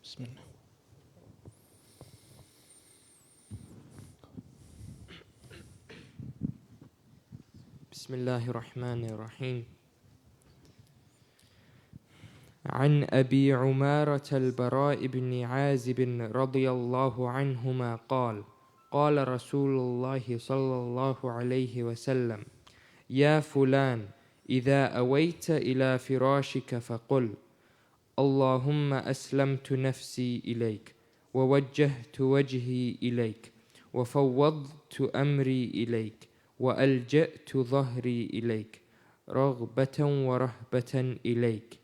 Bismillah. بسم الله الرحمن الرحيم. عن أبي عمارة البراء بن عازب رضي الله عنهما قال قال رسول الله صلى الله عليه وسلم يا فلان إذا أويت إلى فراشك فقل اللهم أسلمت نفسي إليك ووجهت وجهي إليك وفوضت أمري إليك وألجأت ظهري إليك رغبة ورهبة إليك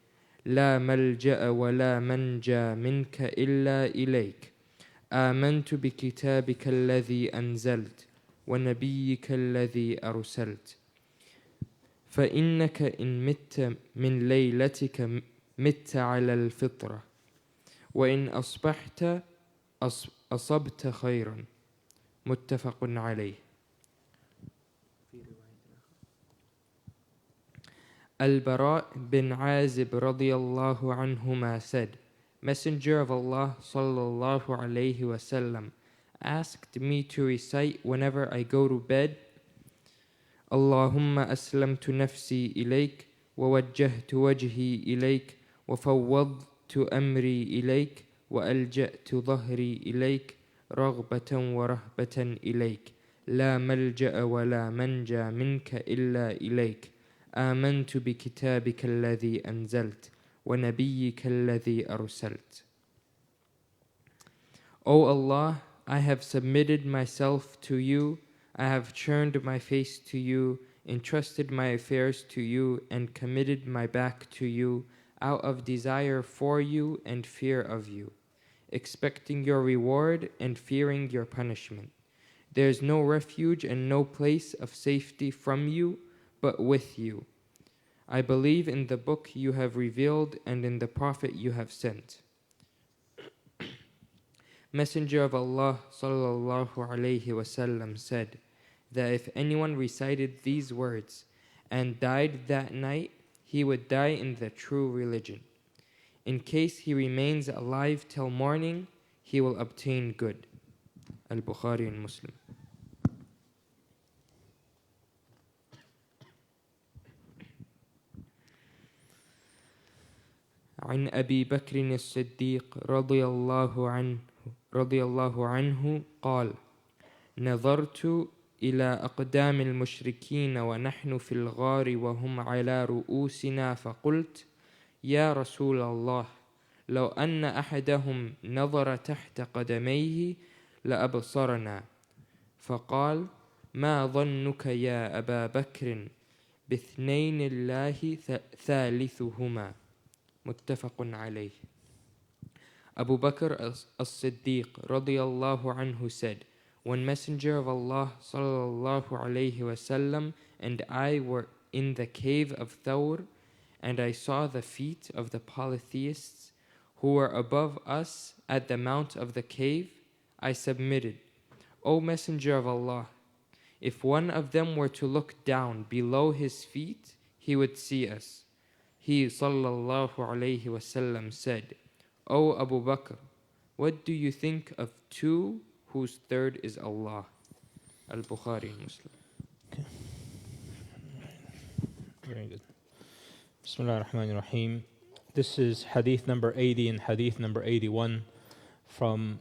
لا ملجأ ولا منجى منك إلا إليك آمنت بكتابك الذي أنزلت ونبيك الذي أرسلت فإنك إن مت من ليلتك مت على الفطرة وإن أصبحت أصبت خيرا متفق عليه. Al-Bara bin Azib radiyallahu anhuma said, Messenger of Allah sallallahu alayhi wasallam asked me to recite whenever I go to bed, Allahumma aslamtu nafsi ilayk wa wajjahtu wajhi ilayk wa fawwadtu amri ilayk wa alja'tu dhahri ilayk raghbatan wa rahbatan ilayk la malja'a wa la manja minka illa ilayk آمنت بكتابك الذي أنزلت ونبيك الذي أرسلت. O Allah, I have submitted myself to you, I have turned my face to you, entrusted my affairs to you, and committed my back to you, out of desire for you and fear of you, expecting your reward and fearing your punishment. There is no refuge and no place of safety from you, but with you. I believe in the book you have revealed and in the prophet you have sent. Messenger of Allah sallallahu alayhi wasallam said that if anyone recited these words and died that night, he would die in the true religion. In case he remains alive till morning, he will obtain good. Al-Bukhari and Muslim. عن أبي بكر الصديق رضي الله عنه قال نظرت إلى أقدام المشركين ونحن في الغار وهم على رؤوسنا فقلت يا رسول الله لو أن أحدهم نظر تحت قدميه لأبصرنا فقال ما ظنك يا أبا بكر باثنين الله ثالثهما متفق عليه. Abu Bakr as-Siddiq radiyallahu anhu said, when Messenger of Allah sallallahu alayhi wasallam and I were in the cave of Thawr, and I saw the feet of the polytheists who were above us at the mount of the cave, I submitted, O Messenger of Allah, if one of them were to look down below his feet, he would see us. He sallallahu alayhi wasallam said, O Abu Bakr, what do you think of two whose third is Allah? Al-Bukhari and Muslim. Okay. Very good. Bismillah ar-Rahman ar-Rahim. This is Hadith number 80 and Hadith number 81 from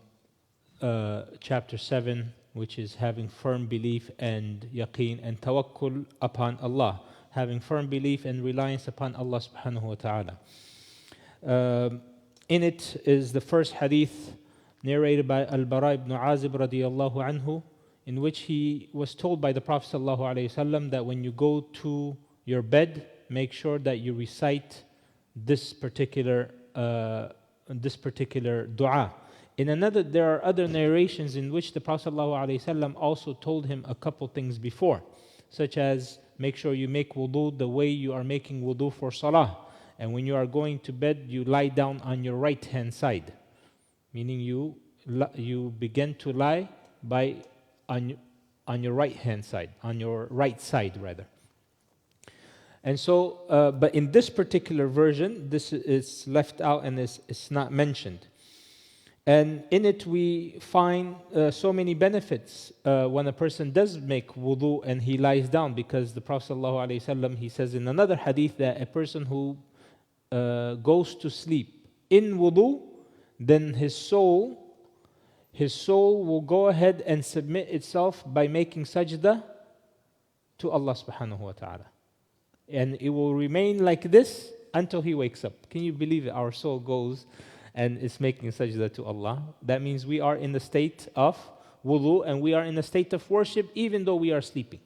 chapter 7, which is having firm belief and yaqeen and tawakkul upon Allah. Having firm belief and reliance upon Allah subhanahu wa ta'ala. In it is the first hadith narrated by al-Bara ibn Azib radiyallahu anhu, in which he was told by the Prophet sallallahu alayhi wasallam that when you go to your bed, make sure that you recite this particular dua. There are other narrations in which the Prophet sallallahu alayhi wasallam also told him a couple things before, such as make sure you make wudu the way you are making wudu for salah. And when you are going to bed, you lie down on your right hand side. Meaning you begin to lie on your right hand side, on your right side rather. And so, but in this particular version, this is left out and it's not mentioned. And in it we find so many benefits when a person does make wudu and he lies down, because the Prophet ﷺ, he says in another hadith that a person who goes to sleep in wudu, then his soul will go ahead and submit itself by making sajda to Allah subhanahu wa ta'ala. And it will remain like this until he wakes up. Can you believe it? Our soul goes and is making sajda to Allah. That means we are in the state of wudu and we are in the state of worship even though we are sleeping.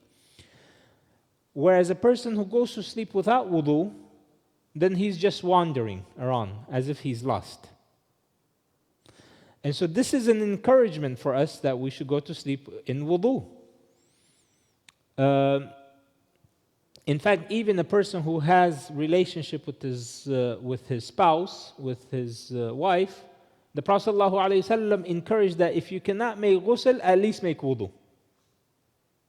Whereas a person who goes to sleep without wudu, then he's just wandering around as if he's lost. And so this is an encouragement for us that we should go to sleep in wudu. In fact, even a person who has relationship with his spouse, with his wife, the Prophet ﷺ encouraged that if you cannot make ghusl, at least make wudu.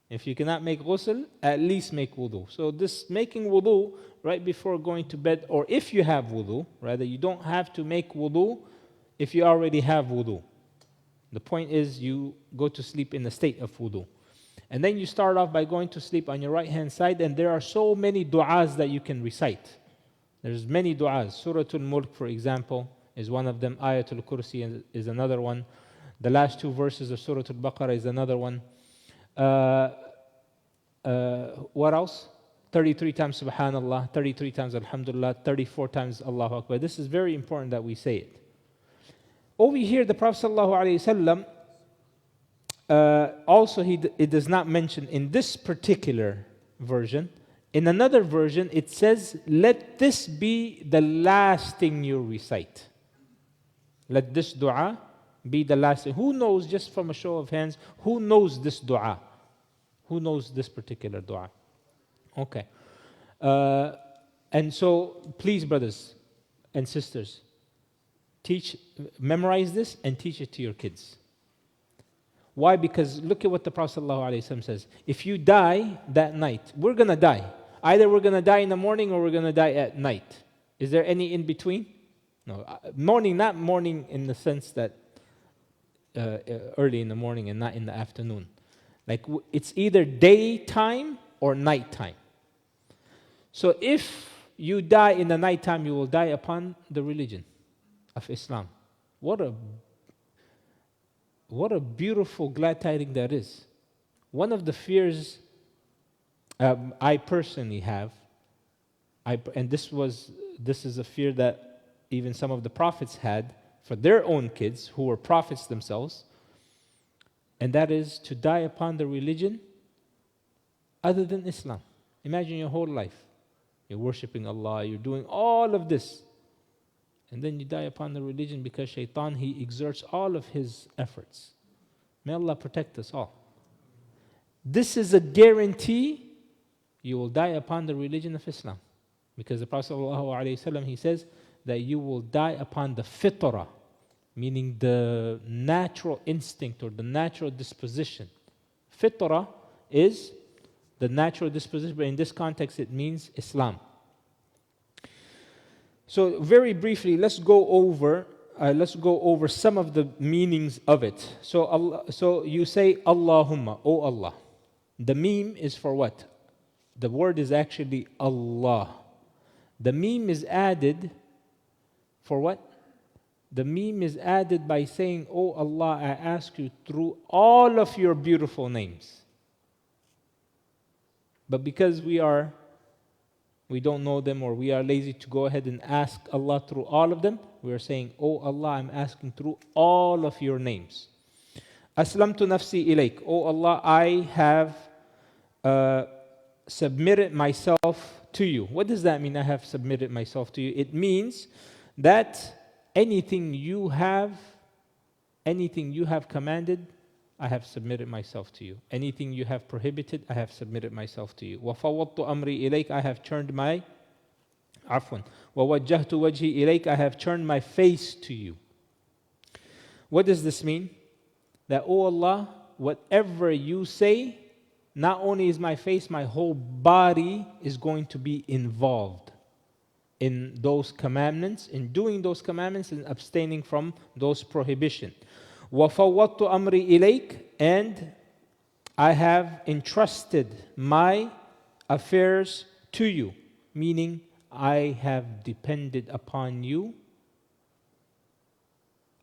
If you cannot make ghusl, at least make wudu. So this making wudu right before going to bed, or if you have wudu, rather you don't have to make wudu if you already have wudu. The point is you go to sleep in a state of wudu. And then you start off by going to sleep on your right hand side, and there are so many du'as that you can recite. There's many du'as. Surah Al-Mulk, for example, is one of them. Ayatul Kursi is another one. The last two verses of Surah Al-Baqarah is another one. What else? 33 times Subhanallah, 33 times Alhamdulillah, 34 times Allahu Akbar. This is very important that we say it. Over here, the Prophet ﷺ, also it does not mention in this particular version. In another version, it says, let this be the last thing you recite. Let this dua be the last thing. Who knows, just from a show of hands, who knows this dua? Who knows this particular dua? Okay. And so, please, brothers and sisters, memorize this and teach it to your kids. Why? Because look at what the Prophet ﷺ says. If you die that night, we're going to die. Either we're going to die in the morning or we're going to die at night. Is there any in between? No. Morning, not morning in the sense that early in the morning and not in the afternoon. Like it's either daytime or nighttime. So if you die in the nighttime, you will die upon the religion of Islam. What a beautiful glad tidings that is. One of the fears I personally have, and this is a fear that even some of the prophets had for their own kids who were prophets themselves, and that is to die upon the religion other than Islam. Imagine your whole life. You're worshiping Allah, you're doing all of this, and then you die upon the religion because shaitan, he exerts all of his efforts. May Allah protect us all. This is a guarantee you will die upon the religion of Islam. Because the Prophet ﷺ, he says that you will die upon the fitrah, meaning the natural instinct or the natural disposition. Fitrah is the natural disposition, but in this context it means Islam. So very briefly, let's go over some of the meanings of it. So you say Allahumma, O Allah. The meme is for what? The word is actually Allah. The meme is added for what? The meme is added by saying, O Allah, I ask you through all of your beautiful names. But because we don't know them, or we are lazy to go ahead and ask Allah through all of them, we are saying, Oh Allah, I'm asking through all of your names. Aslamtu nafsi ilayk. Oh Allah, I have submitted myself to you. What does that mean, I have submitted myself to you? It means that anything you have commanded, I have submitted myself to you. Anything you have prohibited, I have submitted myself to you. وَفَوَّضْتُ أَمْرِي إِلَيْكَ. I have turned my وَوَجَّهْتُ وَجْهِي إِلَيْكَ. I have turned my face to you. What does this mean? That, oh Allah, whatever you say, not only is my face, my whole body is going to be involved. in those commandments, in doing those commandments and abstaining from those prohibitions. وَفَوَّضْتُ أَمْرِي إِلَيْكَ, and I have entrusted my affairs to you, meaning I have depended upon you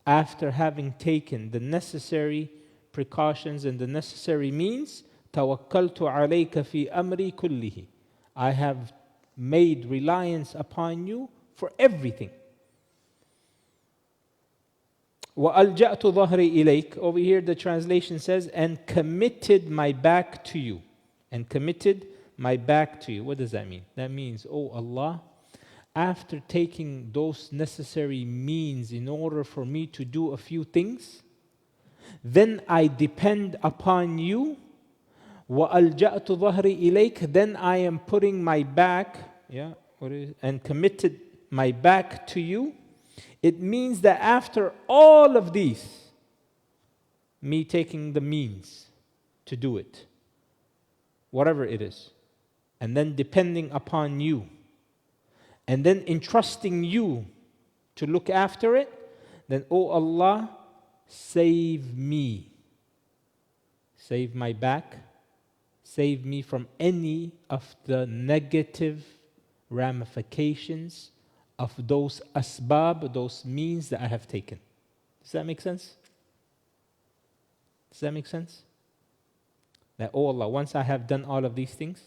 after having taken the necessary precautions and the necessary means. تَوَكَّلْتُ عَلَيْكَ فِي أَمْرِي كُلِّهِ, I have made reliance upon you for everything. وَأَلْجَأْتُ ظَهْرِي إِلَيْكَ, over here the translation says, and committed my back to you. And committed my back to you. What does that mean? That means, oh Allah, after taking those necessary means in order for me to do a few things, then I depend upon you. وَأَلْجَأْتُ ظَهْرِي إِلَيْكَ, then I am putting my back, and committed my back to you. It means that after all of these, me taking the means to do it, whatever it is, and then depending upon you, and then entrusting you to look after it, then, oh Allah, save me. Save my back. Save me from any of the negative ramifications of those asbab, those means that I have taken. Does that make sense? Does that make sense? That, oh Allah, once I have done all of these things,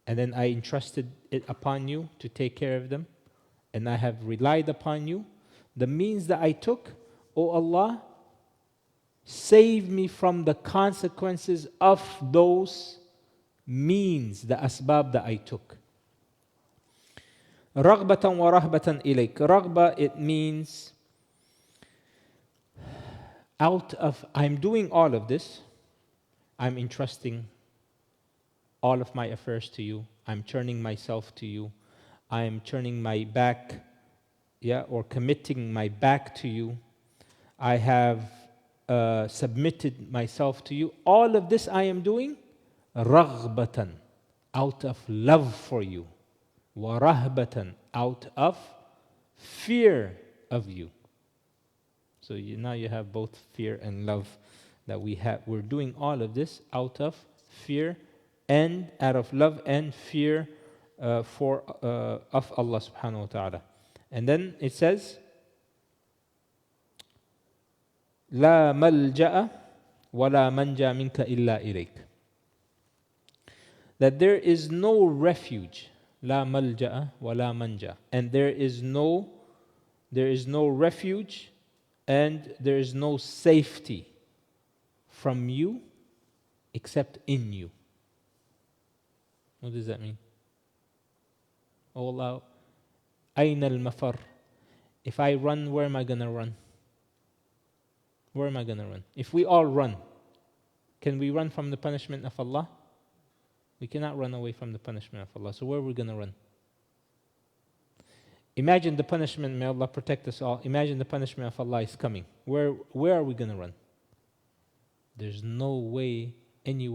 and then I entrusted it upon you to take care of them, and I have relied upon you, the means that I took, oh Allah, save me from the consequences of those means, the asbab that I took. رَغْبَةً وَرَهْبَةً إِلَيْكَ. Raghba, it means out of, I'm doing all of this, I'm entrusting all of my affairs to you, I'm turning myself to you, I'm turning my back, or committing my back to you, I have submitted myself to you. All of this I am doing raghbatan, out of love for you, wa rahbatan, out of fear of you. So now you have both fear and love that we have. We're doing all of this out of fear and out of love and fear of Allah subhanahu wa ta'ala. And then it says, لا ملجأ ولا منجا منك إلا إليك. That there is no refuge, لا ملجأ ولا منجا, and there is no refuge and there is no safety from you except in you. What does that mean? Oh Allah, أين المفر? If I run, where am I going to run? Where am I going to run? If we all run, can we run from the punishment of Allah? We cannot run away from the punishment of Allah. So where are we going to run? Imagine the punishment, may Allah protect us all. Imagine the punishment of Allah is coming. Where are we going to run? There's no way any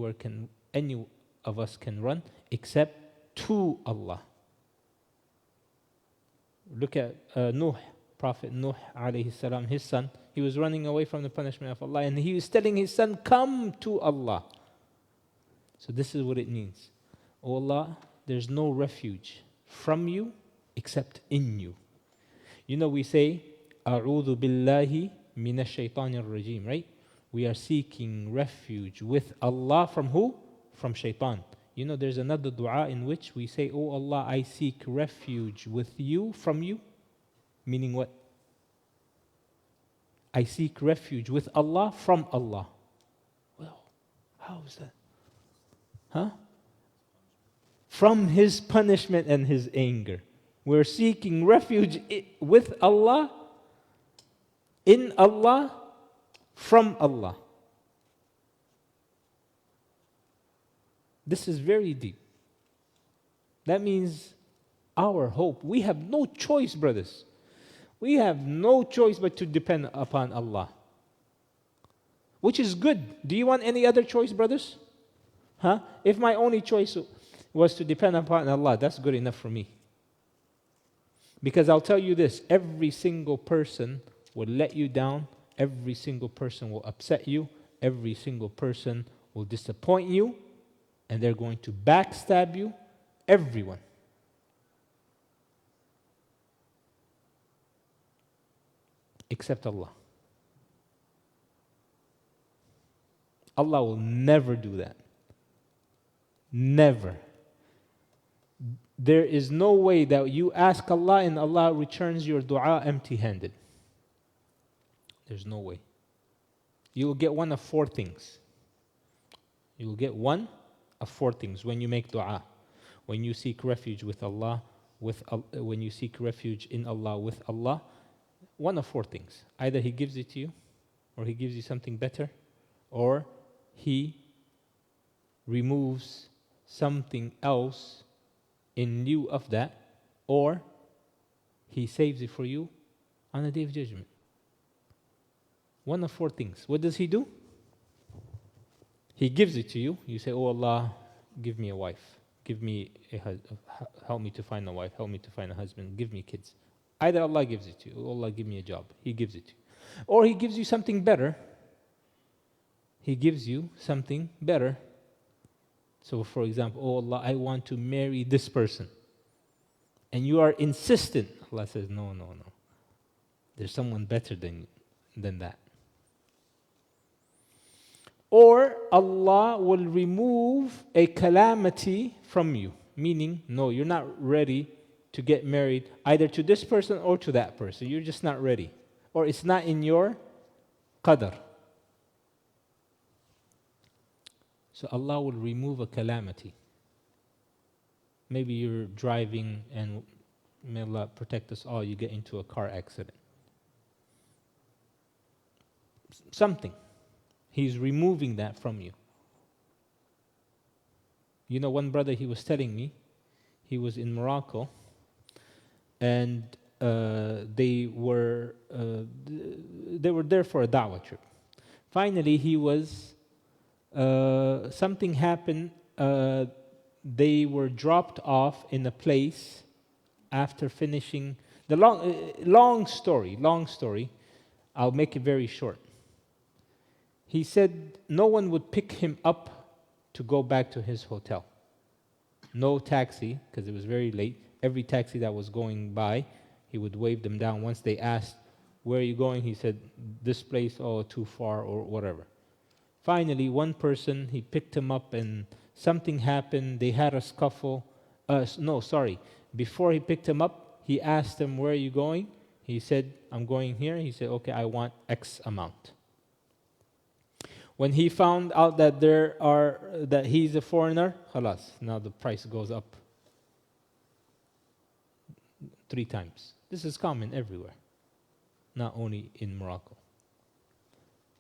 of us can run except to Allah. Look at Nuh, Prophet Nuh alayhi salam, his son. He was running away from the punishment of Allah, and he was telling his son, come to Allah. So this is what it means. Oh Allah, there's no refuge from you except in you. You know, we say, أعوذ بالله من الشيطان الرجيم, right? We are seeking refuge with Allah from who? From shaitan. You know, there's another dua in which we say, oh Allah, I seek refuge with you from you. Meaning what? I seek refuge with Allah from Allah. Well, how is that? Huh? From His punishment and His anger. We're seeking refuge with Allah, in Allah, from Allah. This is very deep. That means our hope. We have no choice, brothers. We have no choice but to depend upon Allah. Which is good. Do you want any other choice, brothers? Huh? If my only choice was to depend upon Allah, that's good enough for me. Because I'll tell you this, every single person will let you down, every single person will upset you, every single person will disappoint you, and they're going to backstab you, everyone. Except Allah. Allah will never do that. Never. There is no way that you ask Allah and Allah returns your dua empty-handed. There's no way. You will get one of four things. You will get one of four things when you make dua. When you seek refuge with Allah, when you seek refuge in Allah with Allah, one of four things. Either He gives it to you, or He gives you something better, or He removes something else in lieu of that, or He saves it for you on the Day of Judgment. One of four things. What does He do? He gives it to you. You say, oh Allah, give me a wife. Give me help me to find a wife. Help me to find a husband. Give me kids. Either Allah gives it to you, or Allah give me a job. He gives it to you. Or He gives you something better. He gives you something better. So for example, oh Allah, I want to marry this person. And you are insistent. Allah says, no. There's someone better than that. Or Allah will remove a calamity from you. Meaning, no, you're not ready to get married either to this person or to that person. You're just not ready. Or it's not in your qadr. So Allah will remove a calamity. Maybe you're driving and may Allah protect us all, you get into a car accident. Something. He's removing that from you. You know, one brother, he was telling me, he was in Morocco, and they were there for a da'wah trip. Finally, something happened. They were dropped off in a place after finishing the long story. I'll make it very short. He said no one would pick him up to go back to his hotel. No taxi, because it was very late. Every taxi that was going by, he would wave them down. Once they asked, where are you going? He said, this place, oh, too far, or whatever. Finally, one person, he picked him up and something happened. They had a scuffle. Before he picked him up, he asked him, where are you going? He said, I'm going here. He said, okay, I want X amount. When he found out that he's a foreigner, khalas, now the price goes up 3 times. This is common everywhere, not only in Morocco.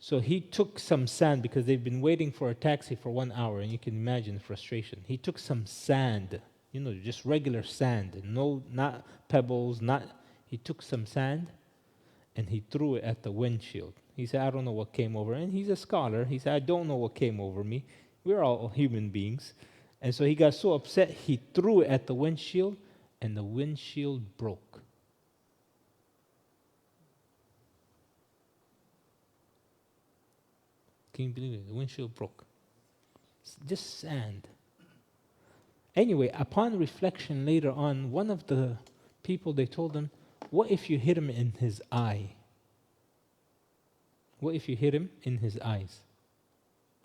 So he took some sand, because they've been waiting for a taxi for 1 hour, and you can imagine the frustration. He took some sand, just regular sand, not pebbles, he took some sand and he threw it at the windshield. He said, I don't know what came over. And he's a scholar. He said, I don't know what came over me. We're all human beings. And so he got so upset, he threw it at the windshield, and the windshield broke. Can you believe it? The windshield broke. It's just sand. Anyway, upon reflection later on, one of the people, they told him, what if you hit him in his eye? What if you hit him in his eyes?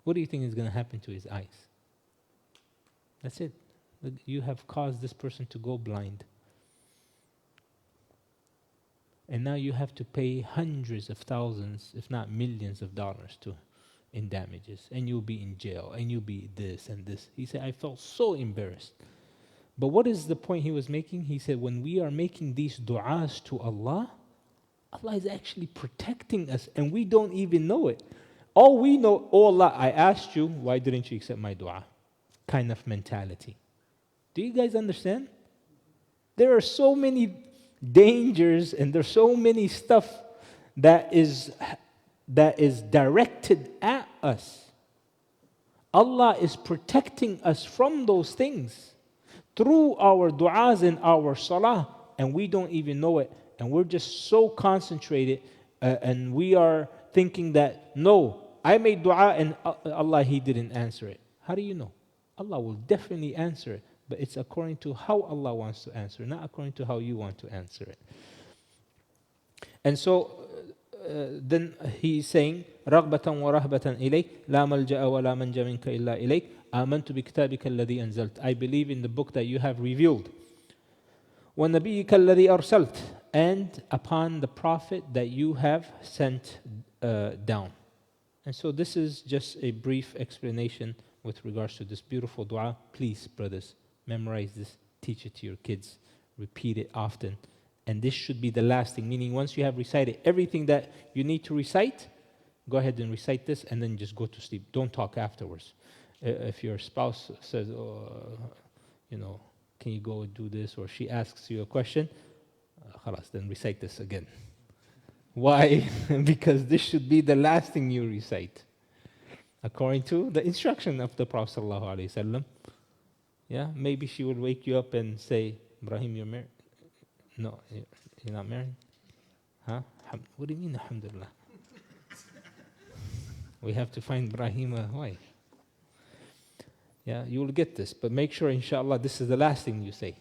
What do you think is going to happen to his eyes? That's it. You have caused this person to go blind. And now you have to pay hundreds of thousands, if not millions of dollars in damages. And you'll be in jail. And you'll be this and this. He said, I felt so embarrassed. But what is the point he was making? He said, when we are making these du'as to Allah, Allah is actually protecting us, and we don't even know it. All we know, oh Allah, I asked you, why didn't you accept my dua? Kind of mentality. Do you guys understand? There are so many dangers, and there's so many stuff that is directed at us. Allah is protecting us from those things through our du'as and our salah. and we don't even know it, and we're just so concentrated, and we are thinking that, no, I made dua and Allah, He didn't answer it. How do you know? Allah will definitely answer it, but it's according to how Allah wants to answer, not according to how you want to answer it. And so then he's saying, رَغْبَةً وَرَهْبَةً إِلَيْكَ لَا مَلْجَأَ وَلَا مَنْجَ مِنْكَ إِلَّا إِلَيْكَ آمَنْتُ بِكِتَابِكَ الَّذِي أَنزَلْتَ. I believe in the book that you have revealed. وَنَبِيِّكَ الَّذِي أَرْسَلْتَ, and upon the prophet that you have sent down. And so this is just a brief explanation with regards to this beautiful dua. Please, brothers, memorize this, teach it to your kids, repeat it often. And this should be the last thing, meaning once you have recited everything that you need to recite, go ahead and recite this and then just go to sleep. Don't talk afterwards. If your spouse says, can you go do this? Or she asks you a question, khalas, then recite this again. Why? Because this should be the last thing you recite, according to the instruction of the Prophet ﷺ. Yeah, maybe she would wake you up and say, Ibrahim, you're married? No, you're not married? Huh? What do you mean, alhamdulillah? We have to find Ibrahim a wife. Yeah, you will get this, but make sure, inshallah, this is the last thing you say.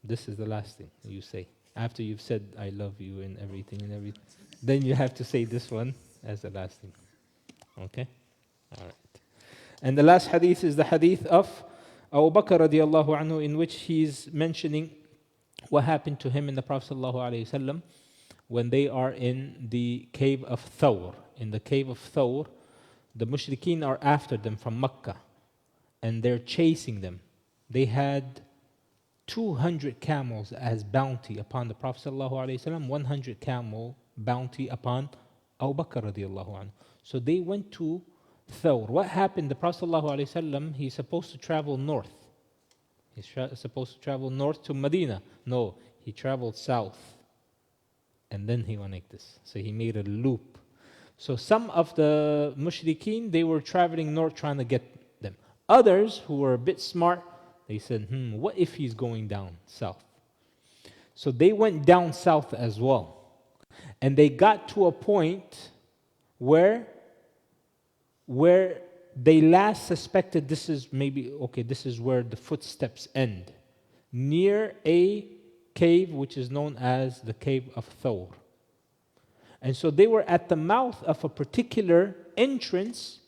This is the last thing you say. After you've said, I love you and everything, then you have to say this one as the last thing. Okay? All right. And the last hadith is the hadith of Abu Bakr radiallahu anhu, in which he's mentioning what happened to him and the Prophet sallallahu alaihi wasallam when they are in the cave of Thawr. In the cave of Thawr, the mushrikeen are after them from Mecca, and they're chasing them. They had 200 camels as bounty upon the Prophet ﷺ, 100 camel bounty upon Abu Bakr radiallahu anhu. So they went to Thawr. What happened? The Prophet ﷺ, he's supposed to travel north. He's supposed to travel north to Medina. No, he traveled south. And then he went like this. So he made a loop. So some of the mushrikeen, they were traveling north trying to get them. Others who were a bit smart, they said, what if he's going down south? So they went down south as well. And they got to a point where they last suspected this is where the footsteps end. Near a cave which is known as the cave of Thawr. And so they were at the mouth of a particular entrance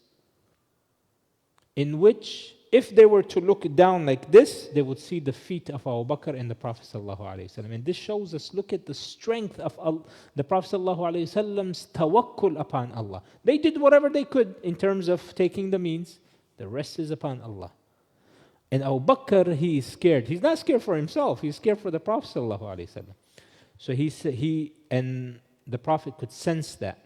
in which, if they were to look down like this, they would see the feet of Abu Bakr and the Prophet ﷺ. And this shows us, look at the strength of the Prophet ﷺ's tawakkul upon Allah. They did whatever they could in terms of taking the means. The rest is upon Allah. And Abu Bakr, he is scared. He's not scared for himself. He's scared for the Prophet ﷺ. So the Prophet could sense that.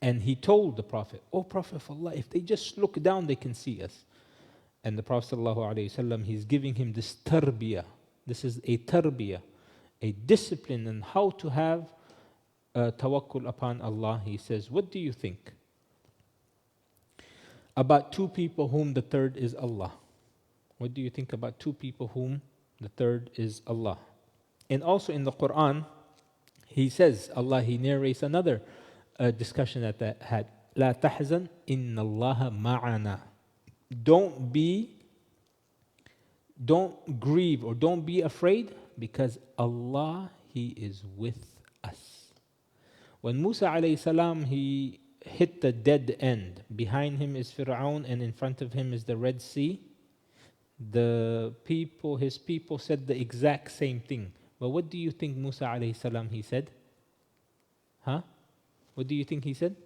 And he told the Prophet, "O Prophet of Allah, if they just look down, they can see us." And the Prophet ﷺ, he's giving him this tarbiyah. This is a tarbiyah, a discipline on how to have tawakkul upon Allah. He says, what do you think about two people whom the third is Allah? What do you think about two people whom the third is Allah? And also in the Quran, he says, he narrates another discussion that they had. لا تحزن إن الله معنا. Don't grieve or don't be afraid, because Allah, He is with us. When Musa alayhi salam, he hit the dead end, behind him is Fir'aun and in front of him is the Red Sea, his people said the exact same thing. But what do you think Musa alayhi salam, he said? What do you think he said?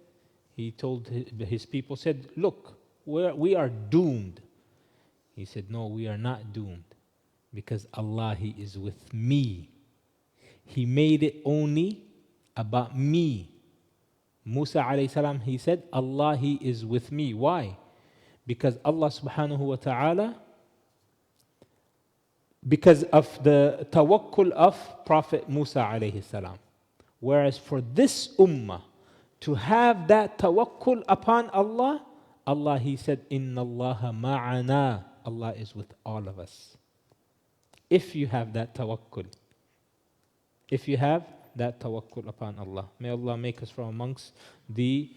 He told his people, said, look, we are doomed. He said, no, we are not doomed, because Allah, He is with me. He made it only about me. Musa alayhi salam, he said, Allah, He is with me. Why? Because Allah subhanahu wa ta'ala, because of the tawakkul of Prophet Musa alayhi salam. Whereas for this ummah, to have that tawakkul upon Allah, He said, Inna Allaha ma'ana. Allah is with all of us. if you have that tawakkul. If you have that tawakkul upon Allah. May Allah make us from amongst the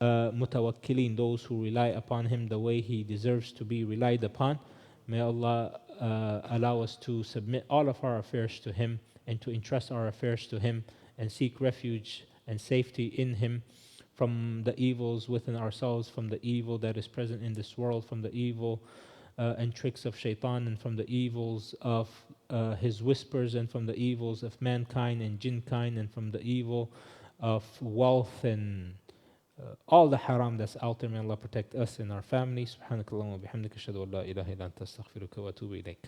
mutawakkilin, those who rely upon Him the way He deserves to be relied upon. May Allah allow us to submit all of our affairs to Him and to entrust our affairs to Him and seek refuge and safety in Him from the evils within ourselves, from the evil that is present in this world, from the evil and tricks of shaitan, and from the evils of his whispers, and from the evils of mankind and jinnkind, and from the evil of wealth and all the haram that's out there. May Allah protect us and our families. Subhanakallahumma bihamdika ashhadu an la ilaha illa anta astaghfiruka wa atubu ilayk.